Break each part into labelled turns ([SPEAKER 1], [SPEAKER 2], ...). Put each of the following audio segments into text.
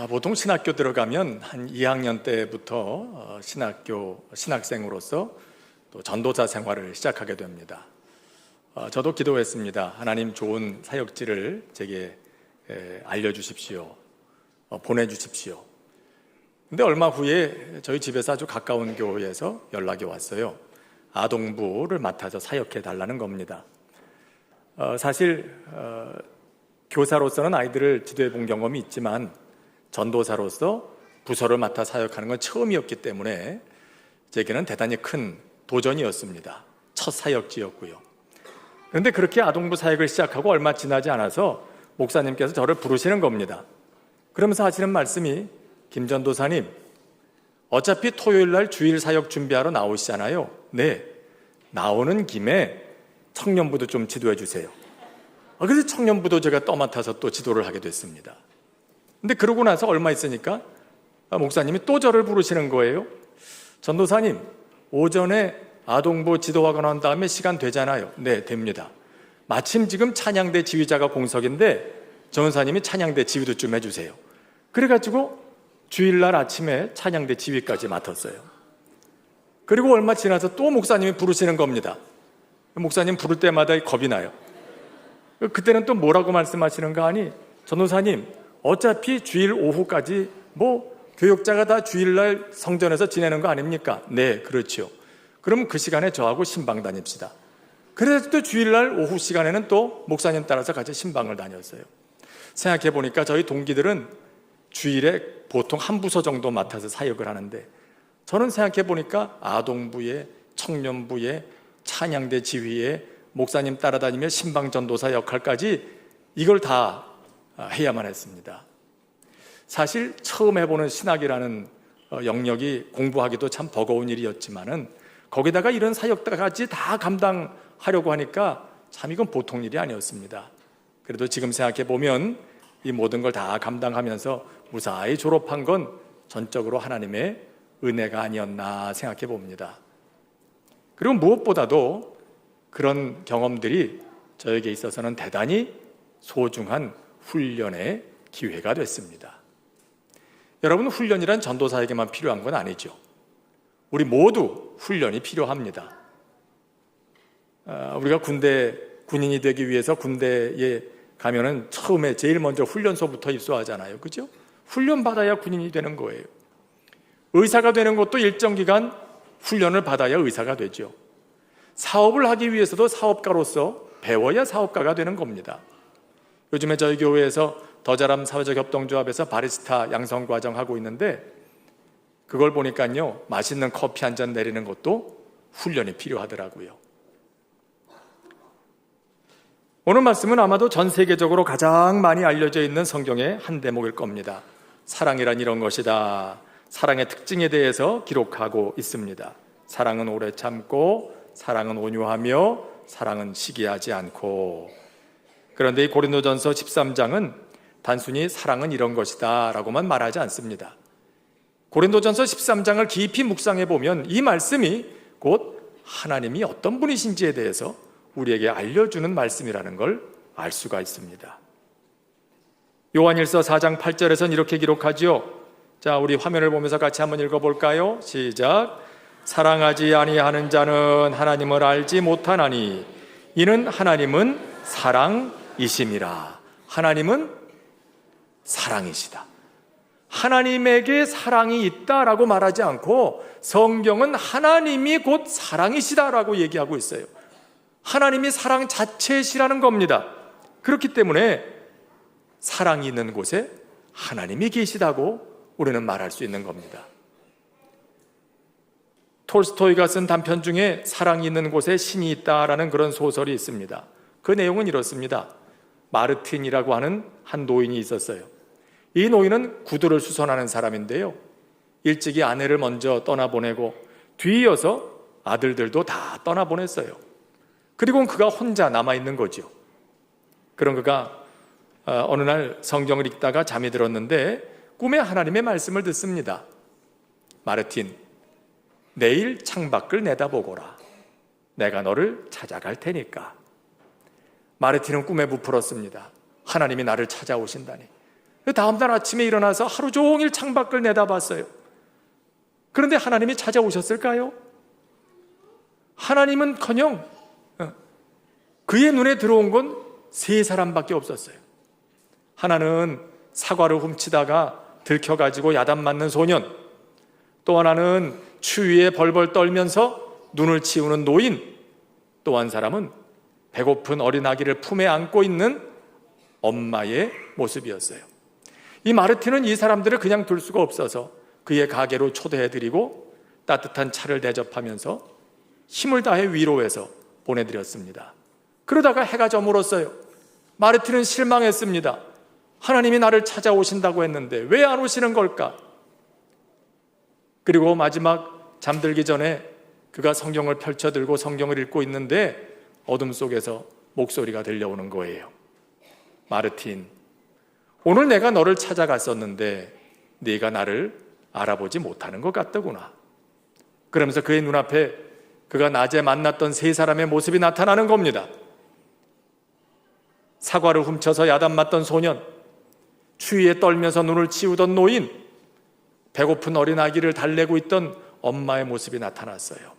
[SPEAKER 1] 보통 신학교 들어가면 한 2학년 때부터 신학생으로서 또 전도자 생활을 시작하게 됩니다. 저도 기도했습니다. 하나님, 좋은 사역지를 제게 알려주십시오. 보내주십시오. 근데 얼마 후에 저희 집에서 아주 가까운 교회에서 연락이 왔어요. 아동부를 맡아서 사역해 달라는 겁니다. 사실 교사로서는 아이들을 지도해 본 경험이 있지만 전도사로서 부서를 맡아 사역하는 건 처음이었기 때문에 제게는 대단히 큰 도전이었습니다. 첫 사역지였고요. 그런데 그렇게 아동부 사역을 시작하고 얼마 지나지 않아서 목사님께서 저를 부르시는 겁니다. 그러면서 하시는 말씀이, 김 전도사님, 어차피 토요일 날 주일 사역 준비하러 나오시잖아요. 네, 나오는 김에 청년부도 좀 지도해 주세요. 그래서 청년부도 제가 떠맡아서 또 지도를 하게 됐습니다. 근데 그러고 나서 얼마 있으니까 목사님이 또 저를 부르시는 거예요. 전도사님, 오전에 아동부 지도하고 난 다음에 시간 되잖아요. 네, 됩니다. 마침 지금 찬양대 지휘자가 공석인데 전도사님이 찬양대 지휘도 좀 해주세요. 그래가지고 주일날 아침에 찬양대 지휘까지 맡았어요. 그리고 얼마 지나서 또 목사님이 부르시는 겁니다. 목사님 부를 때마다 겁이 나요. 그때는 또 뭐라고 말씀하시는가 하니, 전도사님, 어차피 주일 오후까지 교역자가 다 주일날 성전에서 지내는 거 아닙니까? 네, 그렇죠. 그럼 그 시간에 저하고 신방 다닙시다. 그래서 또 주일날 오후 시간에는 또 목사님 따라서 같이 신방을 다녔어요. 생각해 보니까 저희 동기들은 주일에 보통 한 부서 정도 맡아서 사역을 하는데, 저는 생각해 보니까 아동부에, 청년부에, 찬양대 지휘에, 목사님 따라다니며 신방 전도사 역할까지 이걸 다 해야만 했습니다. 사실 처음 해보는 신학이라는 영역이 공부하기도 참 버거운 일이었지만은, 거기다가 이런 사역까지 다 감당하려고 하니까 참 이건 보통 일이 아니었습니다. 그래도 지금 생각해 보면 이 모든 걸 다 감당하면서 무사히 졸업한 건 전적으로 하나님의 은혜가 아니었나 생각해 봅니다. 그리고 무엇보다도 그런 경험들이 저에게 있어서는 대단히 소중한 훈련의 기회가 됐습니다. 여러분, 훈련이란 전도사에게만 필요한 건 아니죠. 우리 모두 훈련이 필요합니다. 우리가 군인이 되기 위해서 군대에 가면은 처음에 제일 먼저 훈련소부터 입소하잖아요. 그죠? 훈련 받아야 군인이 되는 거예요. 의사가 되는 것도 일정 기간 훈련을 받아야 의사가 되죠. 사업을 하기 위해서도 사업가로서 배워야 사업가가 되는 겁니다. 요즘에 저희 교회에서 더자람 사회적 협동조합에서 바리스타 양성 과정 하고 있는데, 그걸 보니까요, 맛있는 커피 한 잔 내리는 것도 훈련이 필요하더라고요. 오늘 말씀은 아마도 전 세계적으로 가장 많이 알려져 있는 성경의 한 대목일 겁니다. 사랑이란 이런 것이다. 사랑의 특징에 대해서 기록하고 있습니다. 사랑은 오래 참고, 사랑은 온유하며, 사랑은 시기하지 않고. 그런데 이 고린도전서 13장은 단순히 사랑은 이런 것이다 라고만 말하지 않습니다. 고린도전서 13장을 깊이 묵상해 보면 이 말씀이 곧 하나님이 어떤 분이신지에 대해서 우리에게 알려주는 말씀이라는 걸 알 수가 있습니다. 요한일서 4장 8절에서는 이렇게 기록하지요. 자, 우리 화면을 보면서 같이 한번 읽어볼까요? 시작. 사랑하지 아니하는 자는 하나님을 알지 못하나니 이는 하나님은 사랑이심이라. 하나님은 사랑이시다. 하나님에게 사랑이 있다라고 말하지 않고 성경은 하나님이 곧 사랑이시다라고 얘기하고 있어요. 하나님이 사랑 자체시라는 겁니다. 그렇기 때문에 사랑이 있는 곳에 하나님이 계시다고 우리는 말할 수 있는 겁니다. 톨스토이가 쓴 단편 중에 사랑이 있는 곳에 신이 있다라는 그런 소설이 있습니다. 그 내용은 이렇습니다. 마르틴이라고 하는 한 노인이 있었어요. 이 노인은 구두를 수선하는 사람인데요, 일찍이 아내를 먼저 떠나보내고 뒤이어서 아들들도 다 떠나보냈어요. 그리고 그가 혼자 남아있는 거죠. 그런 그가 어느 날 성경을 읽다가 잠이 들었는데 꿈에 하나님의 말씀을 듣습니다. 마르틴, 내일 창밖을 내다보거라. 내가 너를 찾아갈 테니까. 마르틴은 꿈에 부풀었습니다. 하나님이 나를 찾아오신다니. 다음날 아침에 일어나서 하루 종일 창밖을 내다봤어요. 그런데 하나님이 찾아오셨을까요? 하나님은커녕 그의 눈에 들어온 건 세 사람밖에 없었어요. 하나는 사과를 훔치다가 들켜가지고 야단 맞는 소년, 또 하나는 추위에 벌벌 떨면서 눈을 치우는 노인, 또 한 사람은 배고픈 어린아기를 품에 안고 있는 엄마의 모습이었어요. 이 마르틴은 이 사람들을 그냥 둘 수가 없어서 그의 가게로 초대해드리고 따뜻한 차를 대접하면서 힘을 다해 위로해서 보내드렸습니다. 그러다가 해가 저물었어요. 마르틴은 실망했습니다. 하나님이 나를 찾아오신다고 했는데 왜 안 오시는 걸까? 그리고 마지막 잠들기 전에 그가 성경을 펼쳐들고 성경을 읽고 있는데 어둠 속에서 목소리가 들려오는 거예요. 마르틴, 오늘 내가 너를 찾아갔었는데 네가 나를 알아보지 못하는 것 같더구나. 그러면서 그의 눈앞에 그가 낮에 만났던 세 사람의 모습이 나타나는 겁니다. 사과를 훔쳐서 야단 맞던 소년, 추위에 떨면서 눈을 치우던 노인, 배고픈 어린아기를 달래고 있던 엄마의 모습이 나타났어요.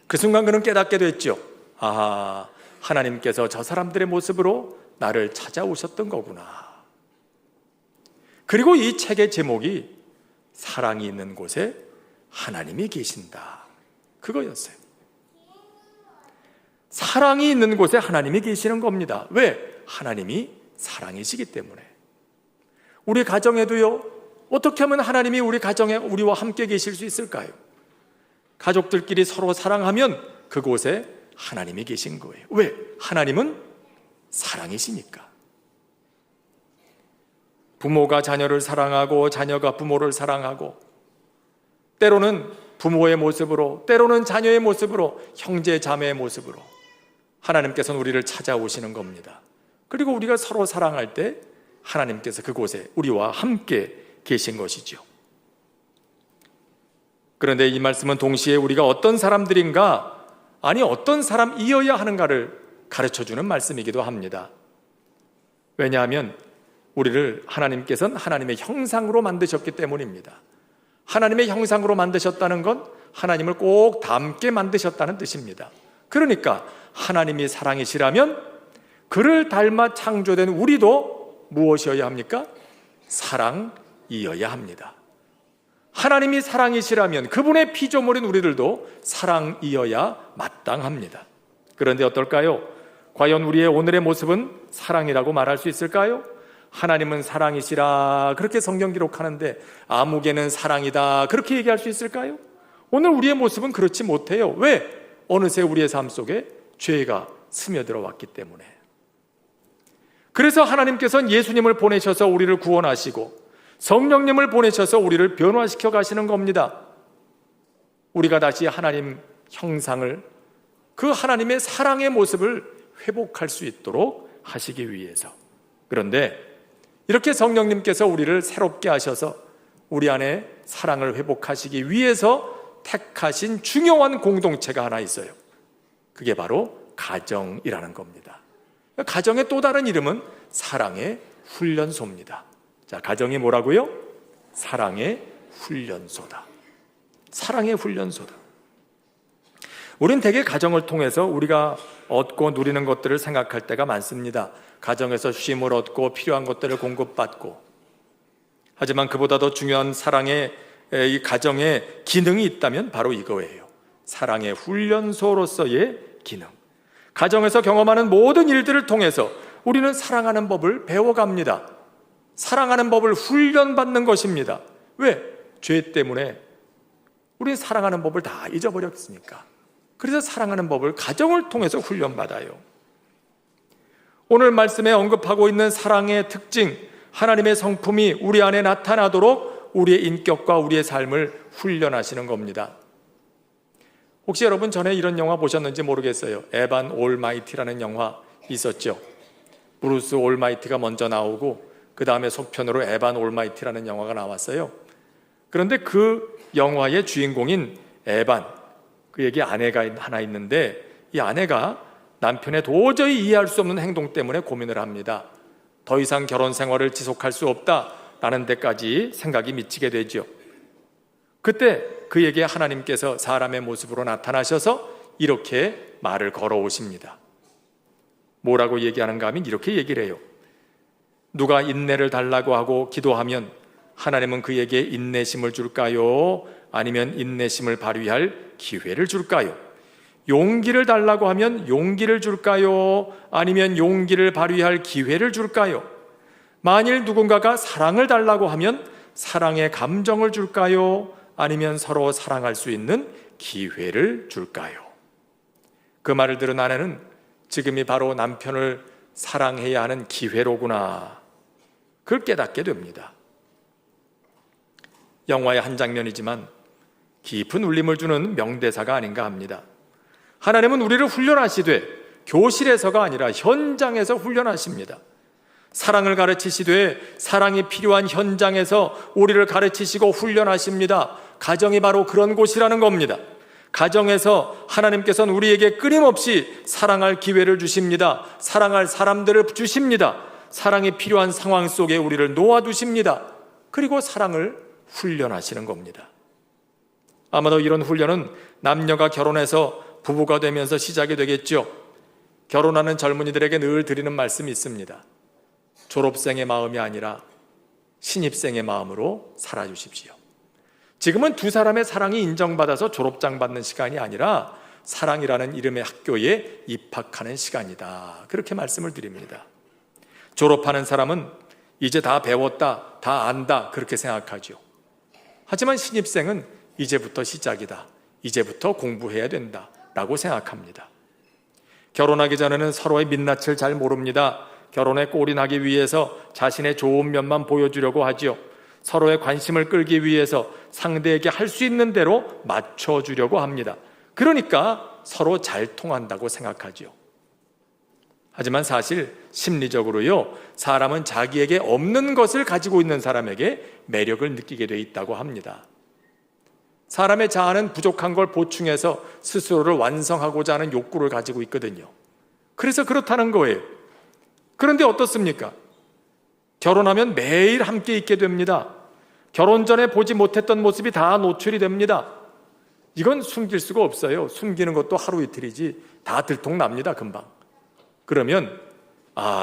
[SPEAKER 1] 그 순간 그는 깨닫게 됐죠. 아하, 하나님께서 저 사람들의 모습으로 나를 찾아오셨던 거구나. 그리고 이 책의 제목이 사랑이 있는 곳에 하나님이 계신다, 그거였어요. 사랑이 있는 곳에 하나님이 계시는 겁니다. 왜? 하나님이 사랑이시기 때문에. 우리 가정에도요, 어떻게 하면 하나님이 우리 가정에 우리와 함께 계실 수 있을까요? 가족들끼리 서로 사랑하면 그곳에 하나님이 계신 거예요. 왜? 하나님은 사랑이시니까. 부모가 자녀를 사랑하고 자녀가 부모를 사랑하고, 때로는 부모의 모습으로, 때로는 자녀의 모습으로, 형제 자매의 모습으로 하나님께서는 우리를 찾아오시는 겁니다. 그리고 우리가 서로 사랑할 때 하나님께서 그곳에 우리와 함께 계신 것이죠. 그런데 이 말씀은 동시에 우리가 어떤 사람들인가, 아니 어떤 사람이어야 하는가를 가르쳐주는 말씀이기도 합니다. 왜냐하면 우리를 하나님께서는 하나님의 형상으로 만드셨기 때문입니다. 하나님의 형상으로 만드셨다는 건 하나님을 꼭 닮게 만드셨다는 뜻입니다. 그러니까 하나님이 사랑이시라면 그를 닮아 창조된 우리도 무엇이어야 합니까? 사랑이어야 합니다. 하나님이 사랑이시라면 그분의 피조물인 우리들도 사랑이어야 마땅합니다. 그런데 어떨까요? 과연 우리의 오늘의 모습은 사랑이라고 말할 수 있을까요? 하나님은 사랑이시라 그렇게 성경 기록하는데 아무개는 사랑이다 그렇게 얘기할 수 있을까요? 오늘 우리의 모습은 그렇지 못해요. 왜? 어느새 우리의 삶 속에 죄가 스며들어 왔기 때문에. 그래서 하나님께서는 예수님을 보내셔서 우리를 구원하시고 성령님을 보내셔서 우리를 변화시켜 가시는 겁니다. 우리가 다시 하나님 형상을, 그 하나님의 사랑의 모습을 회복할 수 있도록 하시기 위해서. 그런데 이렇게 성령님께서 우리를 새롭게 하셔서 우리 안에 사랑을 회복하시기 위해서 택하신 중요한 공동체가 하나 있어요. 그게 바로 가정이라는 겁니다. 가정의 또 다른 이름은 사랑의 훈련소입니다. 자, 가정이 뭐라고요? 사랑의 훈련소다. 사랑의 훈련소다. 우린 대개 가정을 통해서 우리가 얻고 누리는 것들을 생각할 때가 많습니다. 가정에서 쉼을 얻고 필요한 것들을 공급받고. 하지만 그보다 더 중요한 사랑의 이 가정의 기능이 있다면 바로 이거예요. 사랑의 훈련소로서의 기능. 가정에서 경험하는 모든 일들을 통해서 우리는 사랑하는 법을 배워갑니다. 사랑하는 법을 훈련받는 것입니다. 왜? 죄 때문에 우리는 사랑하는 법을 다 잊어버렸으니까. 그래서 사랑하는 법을 가정을 통해서 훈련받아요. 오늘 말씀에 언급하고 있는 사랑의 특징, 하나님의 성품이 우리 안에 나타나도록 우리의 인격과 우리의 삶을 훈련하시는 겁니다. 혹시 여러분 전에 이런 영화 보셨는지 모르겠어요. 에반 올마이티라는 영화 있었죠. 브루스 올마이티가 먼저 나오고 그 다음에 속편으로 에반 올마이티라는 영화가 나왔어요. 그런데 그 영화의 주인공인 에반, 그에게 아내가 하나 있는데 이 아내가 남편의 도저히 이해할 수 없는 행동 때문에 고민을 합니다. 더 이상 결혼 생활을 지속할 수 없다라는 데까지 생각이 미치게 되죠. 그때 그에게 하나님께서 사람의 모습으로 나타나셔서 이렇게 말을 걸어오십니다. 뭐라고 얘기하는가 하면 이렇게 얘기를 해요. 누가 인내를 달라고 하고 기도하면 하나님은 그에게 인내심을 줄까요? 아니면 인내심을 발휘할 기회를 줄까요? 용기를 달라고 하면 용기를 줄까요? 아니면 용기를 발휘할 기회를 줄까요? 만일 누군가가 사랑을 달라고 하면 사랑의 감정을 줄까요? 아니면 서로 사랑할 수 있는 기회를 줄까요? 그 말을 들은 아내는 지금이 바로 남편을 사랑해야 하는 기회로구나, 그걸 깨닫게 됩니다. 영화의 한 장면이지만 깊은 울림을 주는 명대사가 아닌가 합니다. 하나님은 우리를 훈련하시되 교실에서가 아니라 현장에서 훈련하십니다. 사랑을 가르치시되 사랑이 필요한 현장에서 우리를 가르치시고 훈련하십니다. 가정이 바로 그런 곳이라는 겁니다. 가정에서 하나님께서는 우리에게 끊임없이 사랑할 기회를 주십니다. 사랑할 사람들을 주십니다. 사랑이 필요한 상황 속에 우리를 놓아두십니다. 그리고 사랑을 훈련하시는 겁니다. 아마도 이런 훈련은 남녀가 결혼해서 부부가 되면서 시작이 되겠죠. 결혼하는 젊은이들에게 늘 드리는 말씀이 있습니다. 졸업생의 마음이 아니라 신입생의 마음으로 살아주십시오. 지금은 두 사람의 사랑이 인정받아서 졸업장 받는 시간이 아니라 사랑이라는 이름의 학교에 입학하는 시간이다, 그렇게 말씀을 드립니다. 졸업하는 사람은 이제 다 배웠다, 다 안다, 그렇게 생각하죠. 하지만 신입생은 이제부터 시작이다, 이제부터 공부해야 된다 라고 생각합니다. 결혼하기 전에는 서로의 민낯을 잘 모릅니다. 결혼에 꼴이 나기 위해서 자신의 좋은 면만 보여주려고 하지요. 서로의 관심을 끌기 위해서 상대에게 할 수 있는 대로 맞춰주려고 합니다. 그러니까 서로 잘 통한다고 생각하지요. 하지만 사실 심리적으로요, 사람은 자기에게 없는 것을 가지고 있는 사람에게 매력을 느끼게 돼 있다고 합니다. 사람의 자아는 부족한 걸 보충해서 스스로를 완성하고자 하는 욕구를 가지고 있거든요. 그래서 그렇다는 거예요. 그런데 어떻습니까? 결혼하면 매일 함께 있게 됩니다. 결혼 전에 보지 못했던 모습이 다 노출이 됩니다. 이건 숨길 수가 없어요. 숨기는 것도 하루 이틀이지 다 들통납니다, 금방. 그러면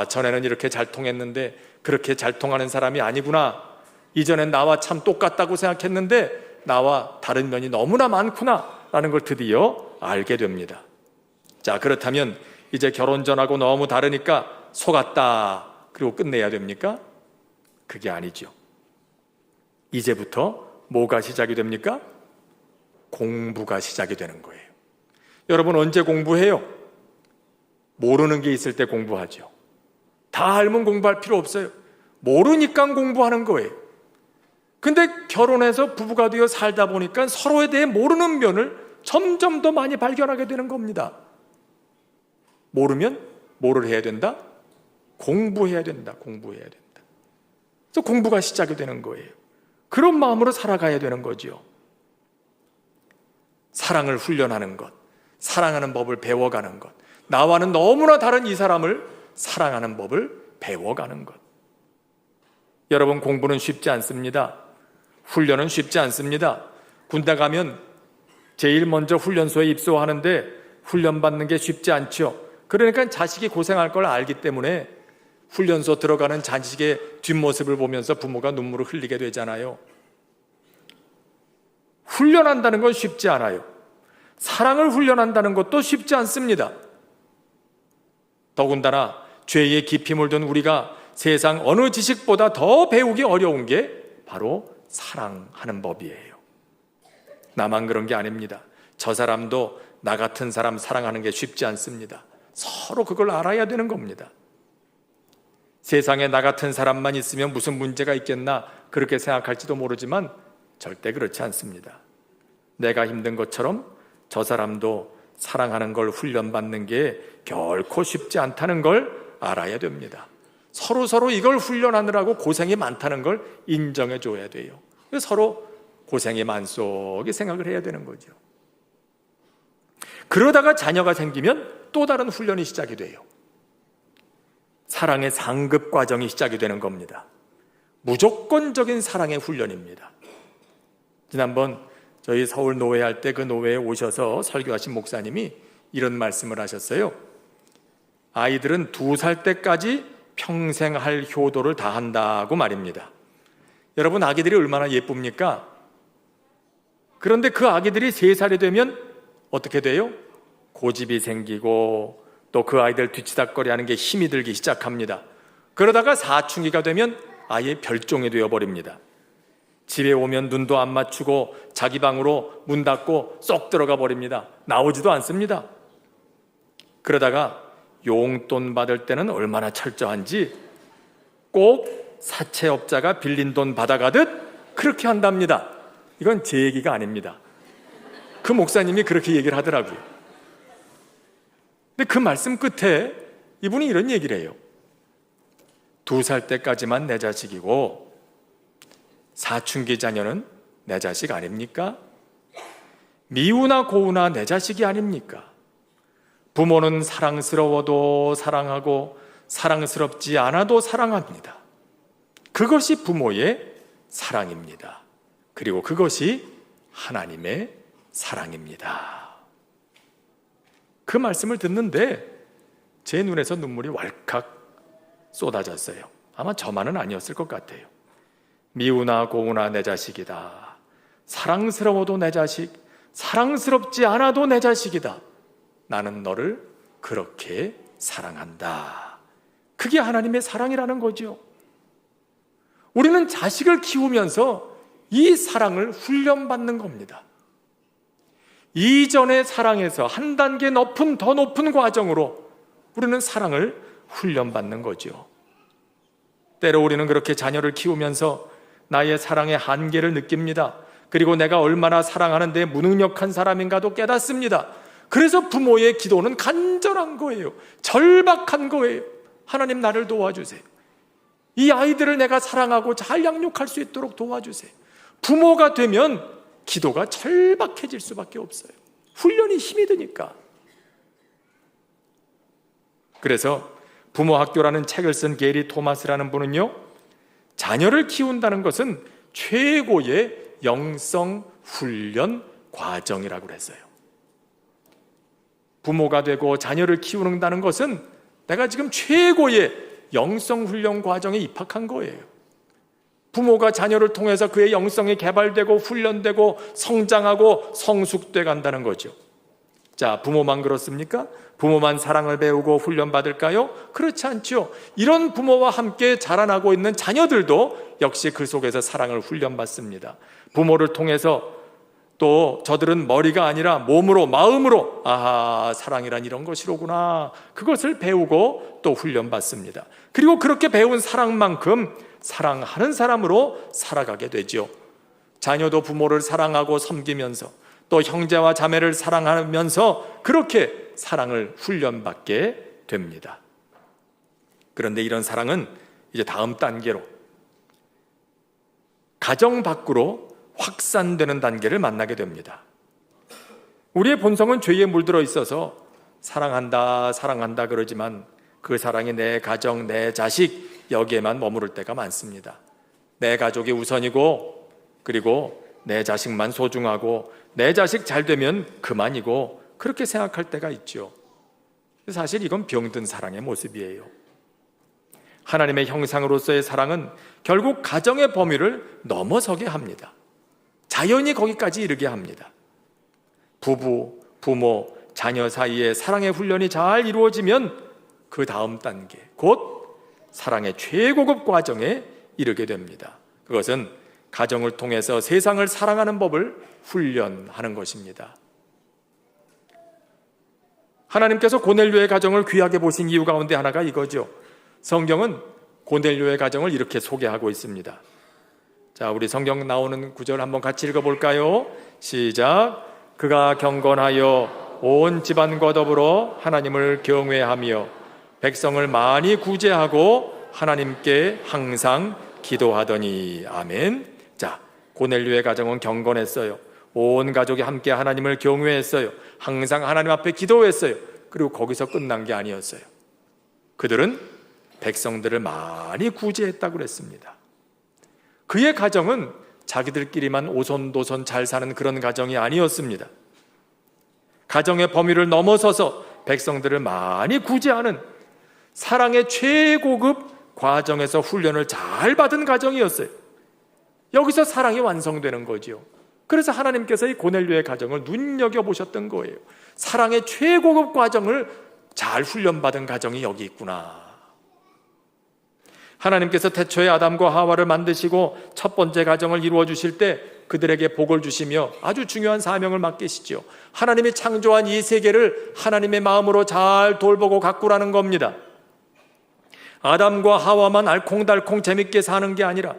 [SPEAKER 1] 전에는 이렇게 잘 통했는데 그렇게 잘 통하는 사람이 아니구나. 이전엔 나와 참 똑같다고 생각했는데 나와 다른 면이 너무나 많구나 라는 걸 드디어 알게 됩니다. 자, 그렇다면 이제 결혼 전하고 너무 다르니까 속았다, 그리고 끝내야 됩니까? 그게 아니죠. 이제부터 뭐가 시작이 됩니까? 공부가 시작이 되는 거예요. 여러분, 언제 공부해요? 모르는 게 있을 때 공부하죠. 다 알면 공부할 필요 없어요. 모르니까 공부하는 거예요. 근데 결혼해서 부부가 되어 살다 보니까 서로에 대해 모르는 면을 점점 더 많이 발견하게 되는 겁니다. 모르면 뭐를 해야 된다? 공부해야 된다. 공부해야 된다. 그래서 공부가 시작이 되는 거예요. 그런 마음으로 살아가야 되는 거죠. 사랑을 훈련하는 것, 사랑하는 법을 배워가는 것, 나와는 너무나 다른 이 사람을 사랑하는 법을 배워가는 것. 여러분, 공부는 쉽지 않습니다. 훈련은 쉽지 않습니다. 군대 가면 제일 먼저 훈련소에 입소하는데 훈련받는 게 쉽지 않죠. 그러니까 자식이 고생할 걸 알기 때문에 훈련소 들어가는 자식의 뒷모습을 보면서 부모가 눈물을 흘리게 되잖아요. 훈련한다는 건 쉽지 않아요. 사랑을 훈련한다는 것도 쉽지 않습니다. 더군다나 죄의 깊이 물든 우리가 세상 어느 지식보다 더 배우기 어려운 게 바로 사랑하는 법이에요. 나만 그런 게 아닙니다. 저 사람도 나 같은 사람 사랑하는 게 쉽지 않습니다. 서로 그걸 알아야 되는 겁니다. 세상에 나 같은 사람만 있으면 무슨 문제가 있겠나 그렇게 생각할지도 모르지만 절대 그렇지 않습니다. 내가 힘든 것처럼 저 사람도 사랑하는 걸 훈련받는 게 결코 쉽지 않다는 걸 알아야 됩니다. 서로 이걸 훈련하느라고 고생이 많다는 걸 인정해 줘야 돼요. 서로 고생이 많소하게 생각을 해야 되는 거죠. 그러다가 자녀가 생기면 또 다른 훈련이 시작이 돼요. 사랑의 상급 과정이 시작이 되는 겁니다. 무조건적인 사랑의 훈련입니다. 지난번 저희 서울 노회 할 때 그 노회에 오셔서 설교하신 목사님이 이런 말씀을 하셨어요. 아이들은 2살 때까지 평생 할 효도를 다 한다고 말입니다. 여러분, 아기들이 얼마나 예쁩니까? 그런데 그 아기들이 3살이 되면 어떻게 돼요? 고집이 생기고 또 그 아이들 뒤치다꺼리 하는 게 힘이 들기 시작합니다. 그러다가 사춘기가 되면 아예 별종이 되어버립니다. 집에 오면 눈도 안 맞추고 자기 방으로 문 닫고 쏙 들어가 버립니다. 나오지도 않습니다. 그러다가 용돈 받을 때는 얼마나 철저한지 꼭 사채업자가 빌린 돈 받아가듯 그렇게 한답니다. 이건 제 얘기가 아닙니다. 그 목사님이 그렇게 얘기를 하더라고요. 근데 그 말씀 끝에 이분이 이런 얘기를 해요. 2살 때까지만 내 자식이고 사춘기 자녀는 내 자식 아닙니까? 미우나 고우나 내 자식이 아닙니까? 부모는 사랑스러워도 사랑하고 사랑스럽지 않아도 사랑합니다. 그것이 부모의 사랑입니다. 그리고 그것이 하나님의 사랑입니다. 그 말씀을 듣는데 제 눈에서 눈물이 왈칵 쏟아졌어요. 아마 저만은 아니었을 것 같아요. 미우나 고우나 내 자식이다. 사랑스러워도 내 자식, 사랑스럽지 않아도 내 자식이다. 나는 너를 그렇게 사랑한다. 그게 하나님의 사랑이라는 거죠. 우리는 자식을 키우면서 이 사랑을 훈련받는 겁니다. 이전의 사랑에서 한 단계 더 높은 과정으로 우리는 사랑을 훈련받는 거죠. 때로 우리는 그렇게 자녀를 키우면서 나의 사랑의 한계를 느낍니다. 그리고 내가 얼마나 사랑하는데 무능력한 사람인가도 깨닫습니다. 그래서 부모의 기도는 간절한 거예요. 절박한 거예요. 하나님, 나를 도와주세요. 이 아이들을 내가 사랑하고 잘 양육할 수 있도록 도와주세요. 부모가 되면 기도가 절박해질 수밖에 없어요. 훈련이 힘이 드니까. 그래서 부모학교라는 책을 쓴 게리 토마스라는 분은요, 자녀를 키운다는 것은 최고의 영성 훈련 과정이라고 그랬어요. 부모가 되고 자녀를 키우는다는 것은 내가 지금 최고의 영성 훈련 과정에 입학한 거예요. 부모가 자녀를 통해서 그의 영성이 개발되고 훈련되고 성장하고 성숙돼 간다는 거죠. 자, 부모만 그렇습니까? 부모만 사랑을 배우고 훈련받을까요? 그렇지 않죠. 이런 부모와 함께 자라나고 있는 자녀들도 역시 그 속에서 사랑을 훈련받습니다. 부모를 통해서 또 저들은 머리가 아니라 몸으로, 마음으로 아하, 사랑이란 이런 것이로구나, 그것을 배우고 또 훈련받습니다. 그리고 그렇게 배운 사랑만큼 사랑하는 사람으로 살아가게 되죠. 자녀도 부모를 사랑하고 섬기면서 또 형제와 자매를 사랑하면서 그렇게 사랑을 훈련받게 됩니다. 그런데 이런 사랑은 이제 다음 단계로 가정 밖으로 확산되는 단계를 만나게 됩니다. 우리의 본성은 죄에 물들어 있어서 사랑한다 사랑한다 그러지만 그 사랑이 내 가정, 내 자식 여기에만 머무를 때가 많습니다. 내 가족이 우선이고 그리고 내 자식만 소중하고 내 자식 잘 되면 그만이고 그렇게 생각할 때가 있죠. 사실 이건 병든 사랑의 모습이에요. 하나님의 형상으로서의 사랑은 결국 가정의 범위를 넘어서게 합니다. 자연히 거기까지 이르게 합니다. 부부, 부모, 자녀 사이에 사랑의 훈련이 잘 이루어지면 그 다음 단계, 곧 사랑의 최고급 과정에 이르게 됩니다. 그것은 가정을 통해서 세상을 사랑하는 법을 훈련하는 것입니다. 하나님께서 고넬료의 가정을 귀하게 보신 이유 가운데 하나가 이거죠. 성경은 고넬료의 가정을 이렇게 소개하고 있습니다. 자, 우리 성경 나오는 구절 한번 같이 읽어볼까요? 시작. 그가 경건하여 온 집안과 더불어 하나님을 경외하며 백성을 많이 구제하고 하나님께 항상 기도하더니. 아멘. 자, 고넬료의 가정은 경건했어요. 온 가족이 함께 하나님을 경외했어요. 항상 하나님 앞에 기도했어요. 그리고 거기서 끝난 게 아니었어요. 그들은 백성들을 많이 구제했다고 그랬습니다. 그의 가정은 자기들끼리만 오손도손 잘 사는 그런 가정이 아니었습니다. 가정의 범위를 넘어서서 백성들을 많이 구제하는 사랑의 최고급 과정에서 훈련을 잘 받은 가정이었어요. 여기서 사랑이 완성되는 거지요. 그래서 하나님께서 이 고넬료의 가정을 눈여겨보셨던 거예요. 사랑의 최고급 과정을 잘 훈련받은 가정이 여기 있구나. 하나님께서 태초에 아담과 하와를 만드시고 첫 번째 가정을 이루어 주실 때 그들에게 복을 주시며 아주 중요한 사명을 맡기시죠. 하나님이 창조한 이 세계를 하나님의 마음으로 잘 돌보고 가꾸라는 겁니다. 아담과 하와만 알콩달콩 재밌게 사는 게 아니라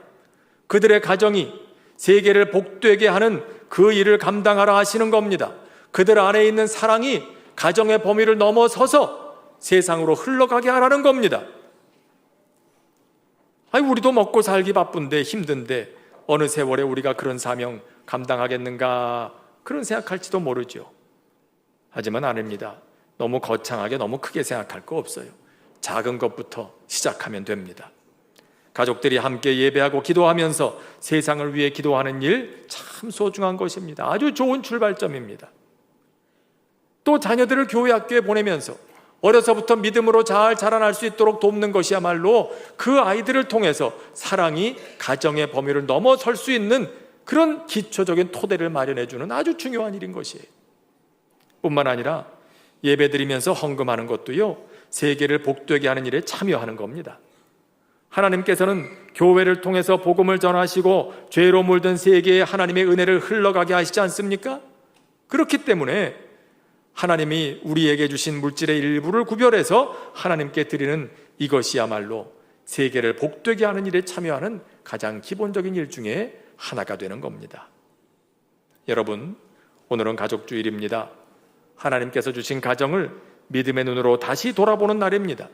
[SPEAKER 1] 그들의 가정이 세계를 복되게 하는 그 일을 감당하라 하시는 겁니다. 그들 안에 있는 사랑이 가정의 범위를 넘어서서 세상으로 흘러가게 하라는 겁니다. 우리도 먹고 살기 바쁜데 힘든데 어느 세월에 우리가 그런 사명 감당하겠는가 그런 생각할지도 모르죠. 하지만 아닙니다. 너무 거창하게 너무 크게 생각할 거 없어요. 작은 것부터 시작하면 됩니다. 가족들이 함께 예배하고 기도하면서 세상을 위해 기도하는 일 참 소중한 것입니다. 아주 좋은 출발점입니다. 또 자녀들을 교회 학교에 보내면서 어려서부터 믿음으로 잘 자라날 수 있도록 돕는 것이야말로 그 아이들을 통해서 사랑이 가정의 범위를 넘어설 수 있는 그런 기초적인 토대를 마련해주는 아주 중요한 일인 것이에요. 뿐만 아니라 예배드리면서 헌금하는 것도요, 세계를 복되게 하는 일에 참여하는 겁니다. 하나님께서는 교회를 통해서 복음을 전하시고 죄로 물든 세계에 하나님의 은혜를 흘러가게 하시지 않습니까? 그렇기 때문에 하나님이 우리에게 주신 물질의 일부를 구별해서 하나님께 드리는 이것이야말로 세계를 복되게 하는 일에 참여하는 가장 기본적인 일 중에 하나가 되는 겁니다. 여러분, 오늘은 가족주일입니다. 하나님께서 주신 가정을 믿음의 눈으로 다시 돌아보는 날입니다.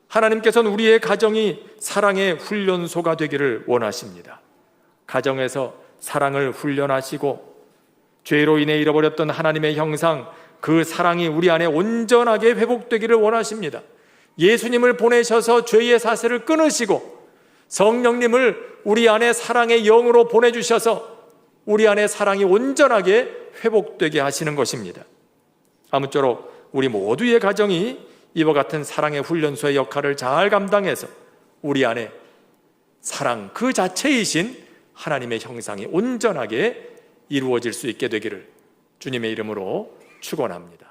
[SPEAKER 1] 하나님께서는 우리의 가정이 사랑의 훈련소가 되기를 원하십니다. 가정에서 사랑을 훈련하시고 죄로 인해 잃어버렸던 하나님의 형상, 그 사랑이 우리 안에 온전하게 회복되기를 원하십니다. 예수님을 보내셔서 죄의 사슬을 끊으시고 성령님을 우리 안에 사랑의 영으로 보내주셔서 우리 안에 사랑이 온전하게 회복되게 하시는 것입니다. 아무쪼록 우리 모두의 가정이 이와 같은 사랑의 훈련소의 역할을 잘 감당해서 우리 안에 사랑 그 자체이신 하나님의 형상이 온전하게 이루어질 수 있게 되기를 주님의 이름으로 축원합니다.